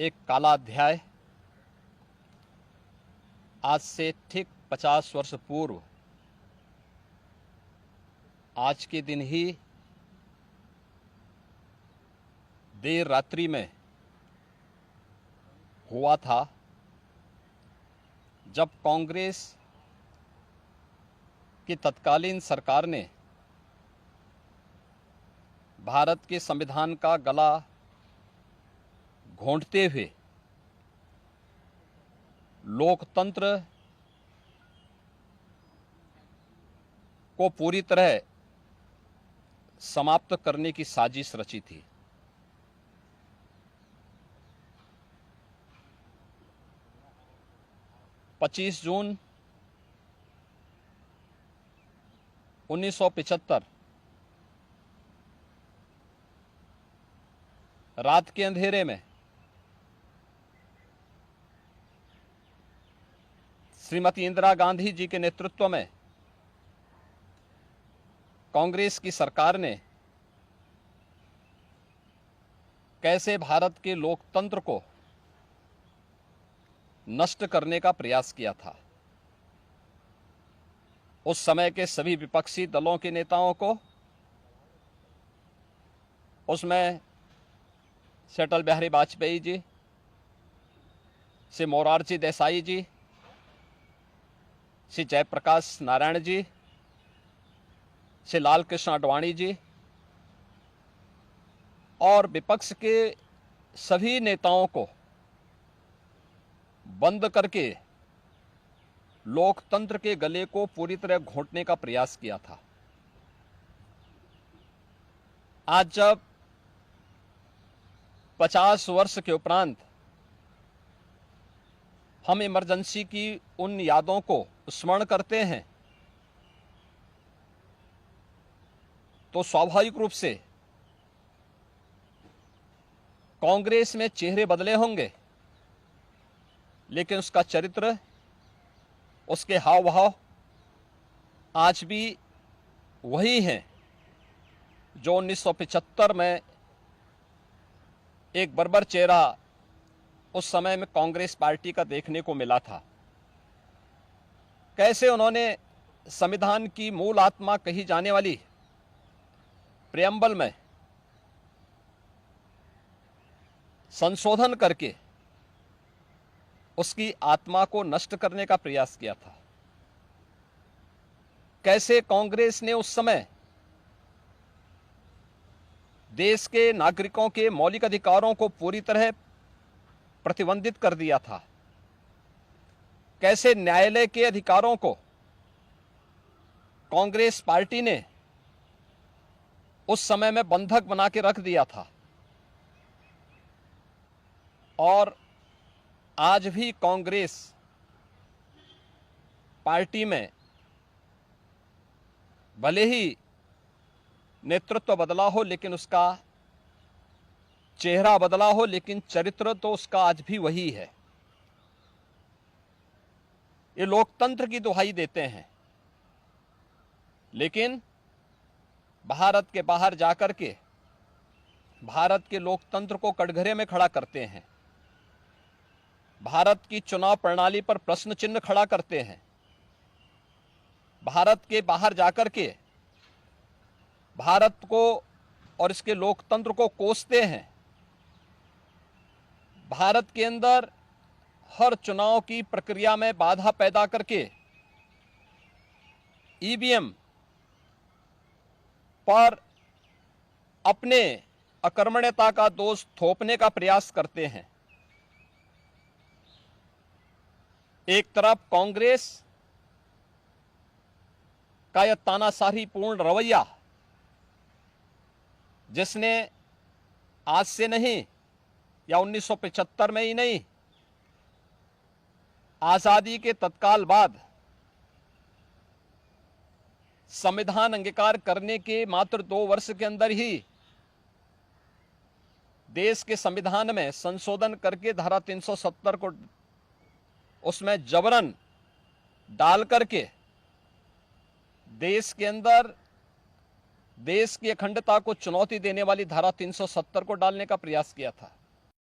एक काला अध्याय आज से ठीक 50 वर्ष पूर्व आज के दिन ही देर रात्रि में हुआ था, जब कांग्रेस की तत्कालीन सरकार ने भारत के संविधान का गला घोंटते हुए लोकतंत्र को पूरी तरह समाप्त करने की साजिश रची थी। पच्चीस जून 1975 रात के अंधेरे में श्रीमती इंदिरा गांधी जी के नेतृत्व में कांग्रेस की सरकार ने कैसे भारत के लोकतंत्र को नष्ट करने का प्रयास किया था। उस समय के सभी विपक्षी दलों के नेताओं को, उसमें से अटल बिहारी वाजपेयी जी से मोरारजी देसाई जी, श्री जयप्रकाश नारायण जी, श्री लाल कृष्ण आडवाणी जी और विपक्ष के सभी नेताओं को बंद करके लोकतंत्र के गले को पूरी तरह घोंटने का प्रयास किया था। आज जब 50 वर्ष के उपरांत हम इमरजेंसी की उन यादों को स्मरण करते हैं, तो स्वाभाविक रूप से कांग्रेस में चेहरे बदले होंगे, लेकिन उसका चरित्र, उसके हाव भाव आज भी वही हैं जो 1975 में एक बर्बर चेहरा उस समय में कांग्रेस पार्टी का देखने को मिला था। कैसे उन्होंने संविधान की मूल आत्मा कही जाने वाली प्रेम्बल में संशोधन करके उसकी आत्मा को नष्ट करने का प्रयास किया था। कैसे कांग्रेस ने उस समय देश के नागरिकों के मौलिक अधिकारों को पूरी तरह प्रतिबंधित कर दिया था। कैसे न्यायालय के अधिकारों को कांग्रेस पार्टी ने उस समय में बंधक बना के रख दिया था। और आज भी कांग्रेस पार्टी में भले ही नेतृत्व बदला हो, लेकिन उसका चेहरा बदला हो, लेकिन चरित्र तो उसका आज भी वही है। ये लोकतंत्र की दुहाई देते हैं, लेकिन भारत के बाहर जाकर के भारत के लोकतंत्र को कटघरे में खड़ा करते हैं। भारत की चुनाव प्रणाली पर प्रश्न चिन्ह खड़ा करते हैं। भारत के बाहर जाकर के भारत को और इसके लोकतंत्र को कोसते हैं। भारत के अंदर हर चुनाव की प्रक्रिया में बाधा पैदा करके ईवीएम पर अपने अकर्मण्यता का दोष थोपने का प्रयास करते हैं। एक तरफ कांग्रेस का यह तानाशाही पूर्ण रवैया, जिसने आज से नहीं या 1975 में ही नहीं, आजादी के तत्काल बाद संविधान अंगीकार करने के मात्र 2 वर्ष के अंदर ही देश के संविधान में संशोधन करके धारा 370 को उसमें जबरन डाल करके देश के अंदर देश की अखंडता को चुनौती देने वाली धारा 370 को डालने का प्रयास किया था।